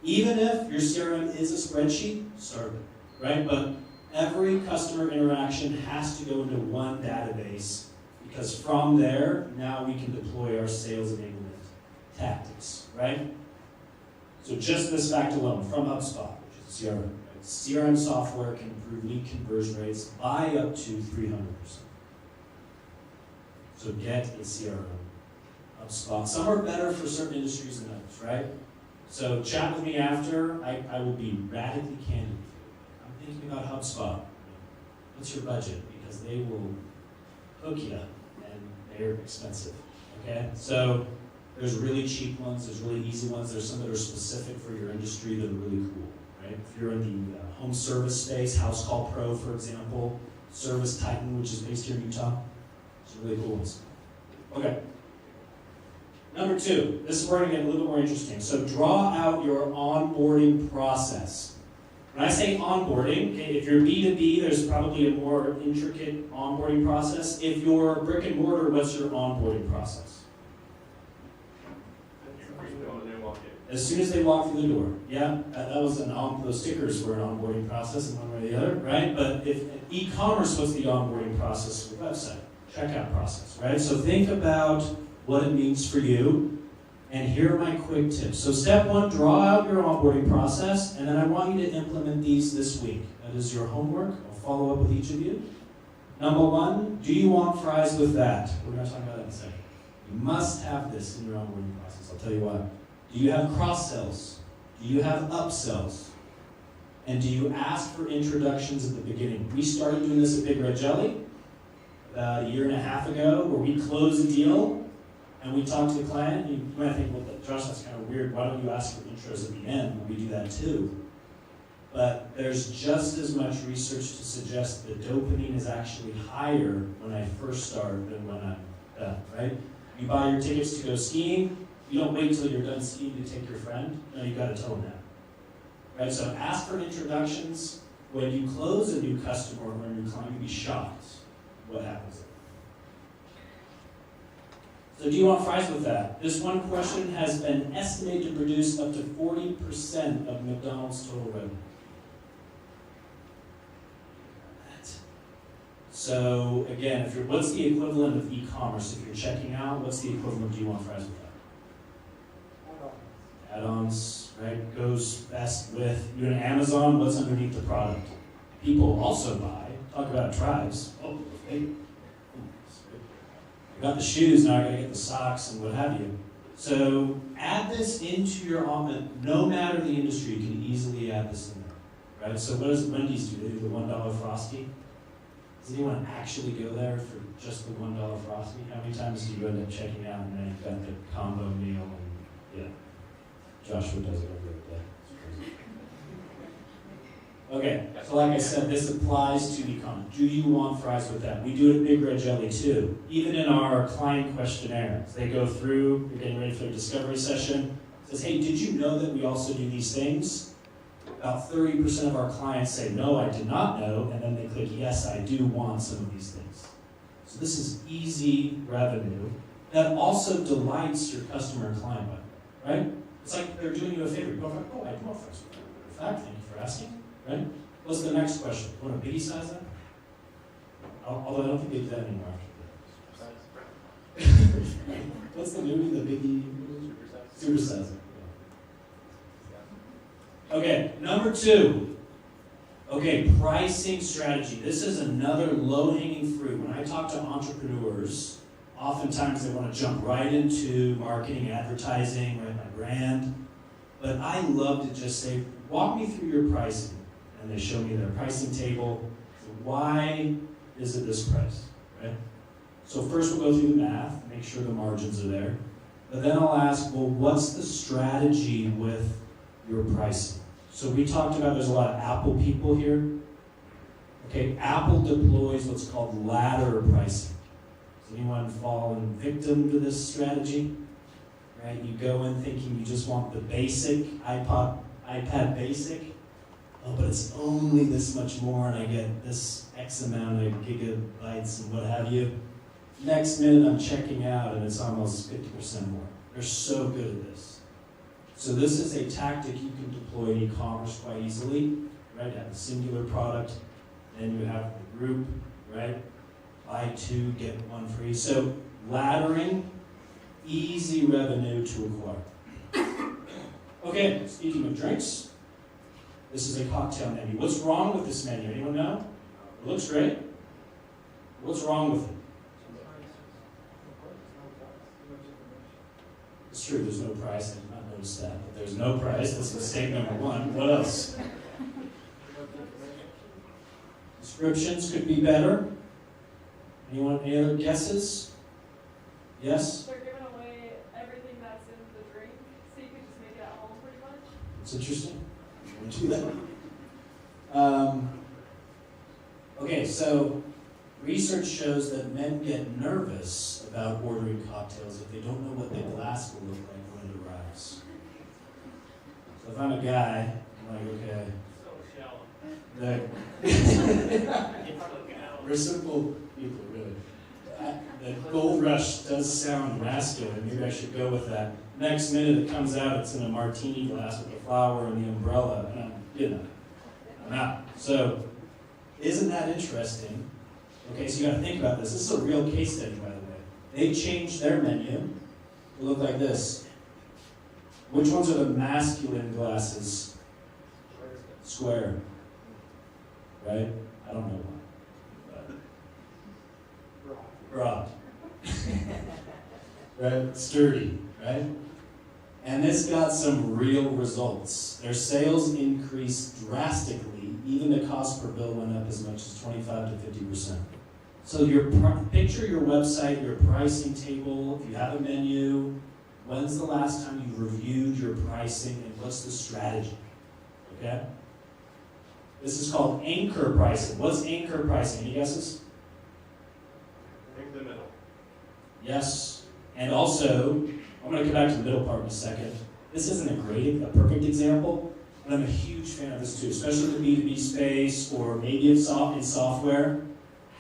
Even if your CRM is a spreadsheet, start it, right? But every customer interaction has to go into one database, because from there, now we can deploy our sales enablement tactics, right? So just this fact alone, from HubSpot, which is CRM, right? CRM software can improve lead conversion rates by up to 300%. So get a CRM. HubSpot. Some are better for certain industries than others, right? So chat with me after. I will be radically candid with you. I'm thinking about HubSpot. What's your budget? Because they will hook you, and they're expensive. Okay? So There's really cheap ones, there's really easy ones, there's some that are specific for your industry that are really cool, right? If you're in the home service space, House Call Pro, for example, Service Titan, which is based here in Utah, some really cool ones. Okay. Number 2, this is where it gets a little bit more interesting. So draw out your onboarding process. When I say onboarding, okay, if you're B2B, there's probably a more intricate onboarding process. If you're brick and mortar, what's your onboarding process? As soon as they walk through the door. Yeah, that was those stickers were an onboarding process in one way or the other, right? But if e-commerce, what's the onboarding process for the website? Checkout process, right? So think about what it means for you, and here are my quick tips. So step 1, draw out your onboarding process, and then I want you to implement these this week. That is your homework. I'll follow up with each of you. Number 1, do you want fries with that? We're going to talk about that in a second. You must have this in your onboarding process. I'll tell you why. Do you have cross-sells? Do you have upsells? And do you ask for introductions at the beginning? We started doing this at Big Red Jelly about a year and a half ago, where we close a deal and we talk to the client. You might think, well, Josh, that's kind of weird. Why don't you ask for intros at the end? We do that too. But there's just as much research to suggest that dopamine is actually higher when I first start than when I'm done, right? You buy your tickets to go skiing. You don't wait until you're done skiing to take your friend. No, you got to tell them that. Right? So ask for introductions. When you close a new customer or a new client, you'll be shocked what happens. So do you want fries with that? This one question has been estimated to produce up to 40% of McDonald's total revenue. So again, what's the equivalent of e-commerce? If you're checking out, what's the equivalent of do you want fries with that? Add-ons, right? Goes best with, you're in Amazon, what's underneath the product? People also buy, talk about tribes. Oh, hey. I got the shoes, now I gotta get the socks and what have you. So add this into your omelet, no matter the industry, you can easily add this in there, right? So what does Wendy's do? They do the $1 Frosty. Does anyone actually go there for just the $1 Frosty? How many times do you end up checking out and then you've got the combo meal and, yeah. Joshua does it every day. It's crazy. Okay, so like I said, this applies to e-commerce. Do you want fries with that? We do it at Big Red Jelly too. Even in our client questionnaire, they go through, they're getting ready for their discovery session. It says, hey, did you know that we also do these things? About 30% of our clients say, no, I did not know, and then they click, yes, I do want some of these things. So this is easy revenue that also delights your customer and client, right? It's like they're doing you a favor. You go, oh, I do want fries with that. In fact, thank you for asking, right? What's the next question? Want to biggie size that? Although I don't think they do that anymore after that. What's the movie, the biggie? Super size it. Okay, number 2. Okay, pricing strategy. This is another low-hanging fruit. When I talk to entrepreneurs, oftentimes they want to jump right into marketing, advertising, right, my brand. But I love to just say, walk me through your pricing. And they show me their pricing table. So why is it this price, right? So first we'll go through the math, make sure the margins are there. But then I'll ask, well, what's the strategy with your pricing? So we talked about there's a lot of Apple people here. Okay, Apple deploys what's called ladder pricing. Has anyone fallen victim to this strategy? Right, you go in thinking you just want the basic iPad basic. Oh, but it's only this much more and I get this X amount of gigabytes and what have you. Next minute I'm checking out and it's almost 50% more. They're so good at this. So this is a tactic you can deploy in e-commerce quite easily, right? You have a singular product, then you have the group, right? Buy 2, get 1 free. So laddering, easy revenue to acquire. Okay, speaking of drinks, this is a cocktail menu. What's wrong with this menu? Anyone know? It looks great. What's wrong with it? It's true, there's no price. I did not notice that, but there's no price. That's mistake number 1. What else? Descriptions could be better. Anyone, any other guesses? Yes? They're giving away everything that It's interesting. You want to do that? Okay, so research shows that men get nervous about ordering cocktails if they don't know what the glass will look like when it arrives. So if I'm a guy, I'm like, okay. So shallow. We're simple people, really. The gold rush does sound masculine. Maybe I should go with that. Next minute it comes out, it's in a martini glass with the flower and the umbrella, and I'm out. So, isn't that interesting? Okay, so you gotta think about this. This is a real case study, by the way. They changed their menu to look like this. Which ones are the masculine glasses? Square. Right? I don't know why. Broad. Right? Sturdy, right? And this got some real results. Their sales increased drastically. Even the cost per bill went up as much as 25 to 50%. So picture your website, your pricing table. If you have a menu, when's the last time you reviewed your pricing and what's the strategy? Okay? This is called anchor pricing. What's anchor pricing? Any guesses? Pick the middle. Yes. And also, I'm going to come back to the middle part in a second. This isn't a perfect example, but I'm a huge fan of this too, especially in the B2B space or maybe in software.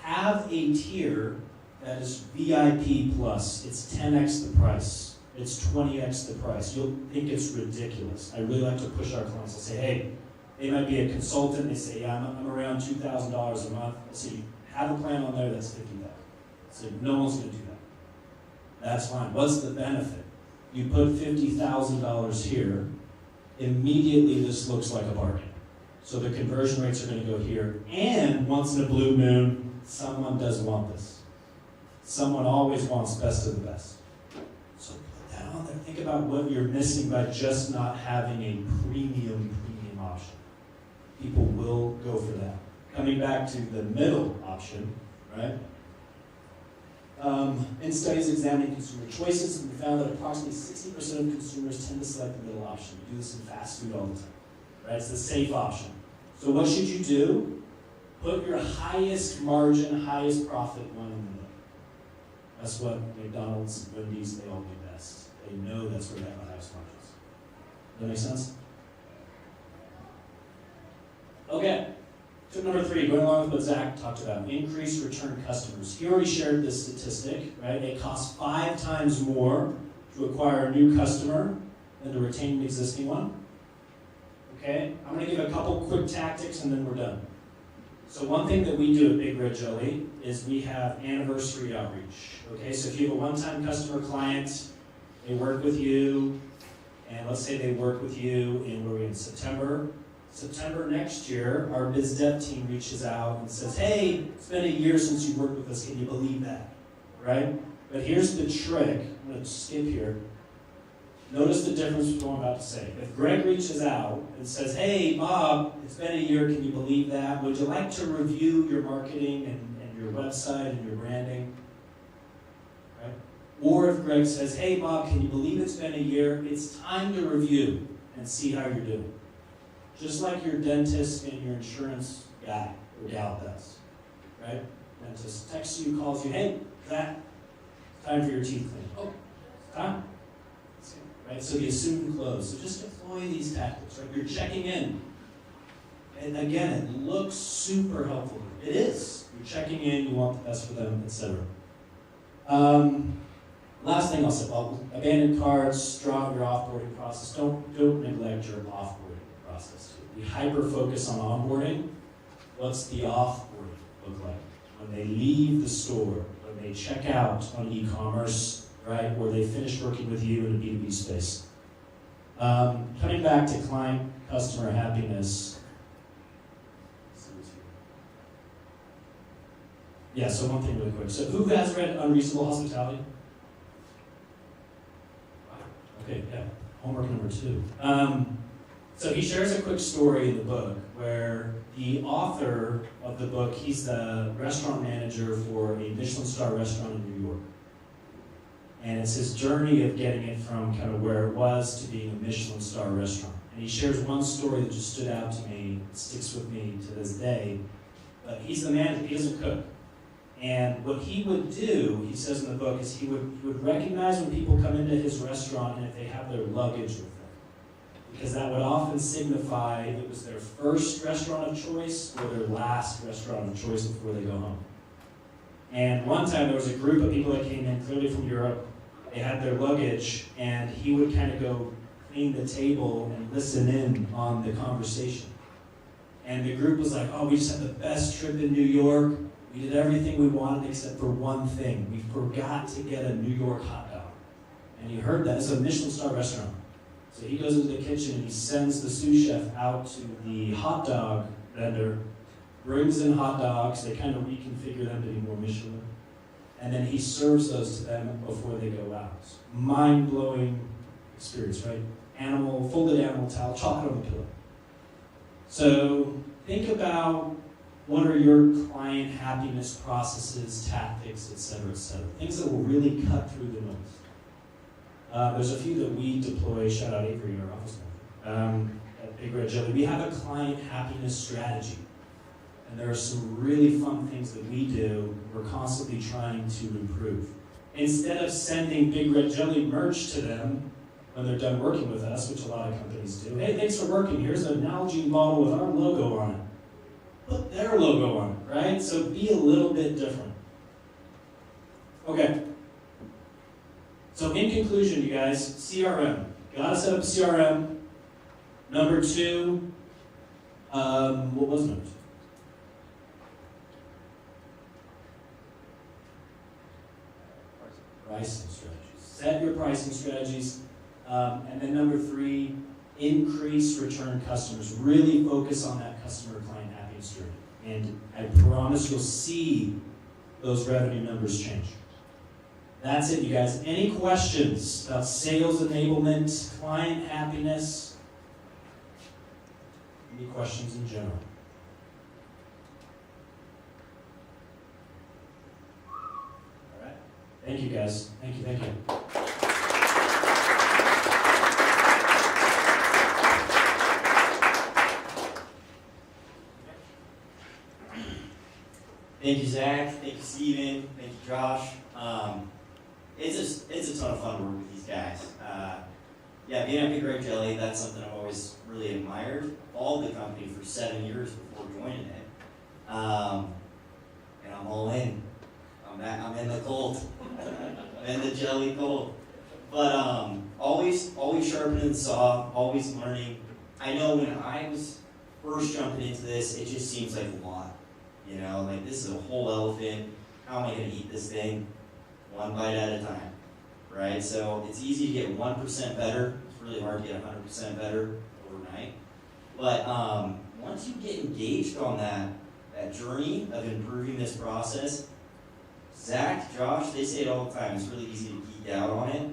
Have a tier that is VIP plus. It's 10x the price. It's 20x the price. You'll think it's ridiculous. I really like to push our clients. I'll say, hey, they might be a consultant. They say, yeah, I'm around $2,000 a month. I say, have a plan on there that's $50,000. So no one's going to do that. That's fine. What's the benefit? You put $50,000 here, immediately this looks like a bargain. So the conversion rates are going to go here. And once in a blue moon, someone does want this. Someone always wants best of the best. So put that on there. Think about what you're missing by just not having a premium option. People will go for that. Coming back to the middle option, right? In studies examining consumer choices, we found that approximately 60% of consumers tend to select the middle option. We do this in fast food all the time, right? It's the safe option. So what should you do? Put your highest margin, highest profit one in the middle. That's what McDonald's, Wendy's, they all do best. They know that's where they have the highest margins. Does that make sense? Okay. Tip number 3, going along with what Zach talked about, increase return customers. He already shared this statistic, right? It costs 5 times more to acquire a new customer than to retain an existing one. Okay? I'm going to give a couple quick tactics and then we're done. So one thing that we do at Big Red Jelly is we have anniversary outreach. Okay? So if you have a one-time customer client, they work with you, and let's say they work with you in September. September next year, our biz dev team reaches out and says, hey, it's been a year since you worked with us, can you believe that? Right? But here's the trick, I'm going to skip here. Notice the difference with what I'm about to say. If Greg reaches out and says, hey, Bob, it's been a year, can you believe that? Would you like to review your marketing and your website and your branding? Right? Or if Greg says, hey, Bob, can you believe it's been a year? It's time to review and see how you're doing. Just like your dentist and your insurance guy or gal does, right? Dentist texts you, calls you, hey, Zach, time for your teeth cleaning. Oh, it's time. Right? So the assumed close. So just employ these tactics, right? You're checking in. And again, it looks super helpful. It is. You're checking in, you want the best for them, etc. Last thing I'll say, abandoned carts, draw your offboarding process. Don't neglect your offboarding process. We hyper-focus on onboarding. What's the offboarding look like? When they leave the store, when they check out on e-commerce, right, or they finish working with you in a B2B space. Coming back to client customer happiness. Yeah, so one thing really quick. So who has read Unreasonable Hospitality? Okay, yeah, homework number 2. So he shares a quick story in the book where the author of the book, he's the restaurant manager for a Michelin star restaurant in New York. And it's his journey of getting it from kind of where it was to being a Michelin star restaurant. And he shares one story that just stood out to me, sticks with me to this day. But he's the man, he doesn't cook. And what he would do, he says in the book, is he would recognize when people come into his restaurant and if they have their luggage with them. Because that would often signify if it was their first restaurant of choice or their last restaurant of choice before they go home. And one time there was a group of people that came in, clearly from Europe. They had their luggage, and he would kind of go clean the table and listen in on the conversation. And the group was like, oh, we just had the best trip in New York. We did everything we wanted except for one thing. We forgot to get a New York hot dog. And he heard that. It's a Michelin star restaurant. So he goes into the kitchen and he sends the sous chef out to the hot dog vendor, brings in hot dogs. They kind of reconfigure them to be more Michelin. And then he serves those to them before they go out. Mind-blowing experience, right? Folded animal towel, chocolate on the pillow. So think about what are your client happiness processes, tactics, et cetera, things that will really cut through the noise. There's a few that we deploy, shout out Avery, our office manager, at Big Red Jelly. We have a client happiness strategy. And there are some really fun things that we do. We're constantly trying to improve. Instead of sending Big Red Jelly merch to them when they're done working with us, which a lot of companies do, hey, thanks for working. Here's an Nalgene bottle with our logo on it. Put their logo on it, right? So be a little bit different. Okay. So in conclusion, you guys, CRM. Gotta set up a CRM. Number 2, what was number 2? Pricing strategies. Set your pricing strategies. And then number 3, increase return customers. Really focus on that customer client happiness journey. And I promise you'll see those revenue numbers change. That's it, you guys. Any questions about sales enablement, client happiness? Any questions in general? All right. Thank you, guys. Thank you, thank you. Thank you, Zach. Thank you, Steven. Thank you, Josh. It's a ton of fun to work with these guys. Yeah, being at Big Red Jelly, that's something I've always really admired. Followed the company for 7 years before joining it. And I'm all in. I'm in the cold. I'm in the jelly cold. But always sharpening the saw, always learning. I know when I was first jumping into this, it just seems like a lot. You know, like this is a whole elephant. How am I going to eat this thing? One bite at a time, right? So it's easy to get 1% better. It's really hard to get 100% better overnight. But once you get engaged on that journey of improving this process, Zach, Josh, they say it all the time. It's really easy to geek out on it.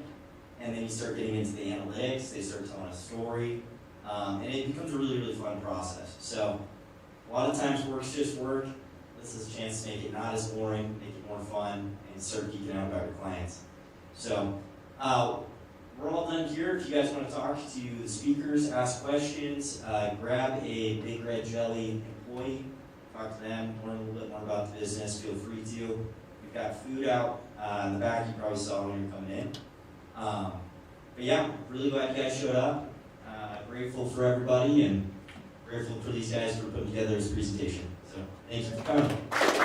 And then you start getting into the analytics. They start telling a story. And it becomes a really, really fun process. So a lot of times work's just work. This is a chance to make it not as boring, make it more fun, and start geeking out about your clients. So we're all done here. If you guys want to talk to the speakers, ask questions, grab a Big Red Jelly employee, talk to them, learn a little bit more about the business, feel free to. We've got food out in the back. You probably saw when you're coming in. But yeah, really glad you guys showed up. Grateful for everybody and grateful for these guys for putting together this presentation. So thank you for coming.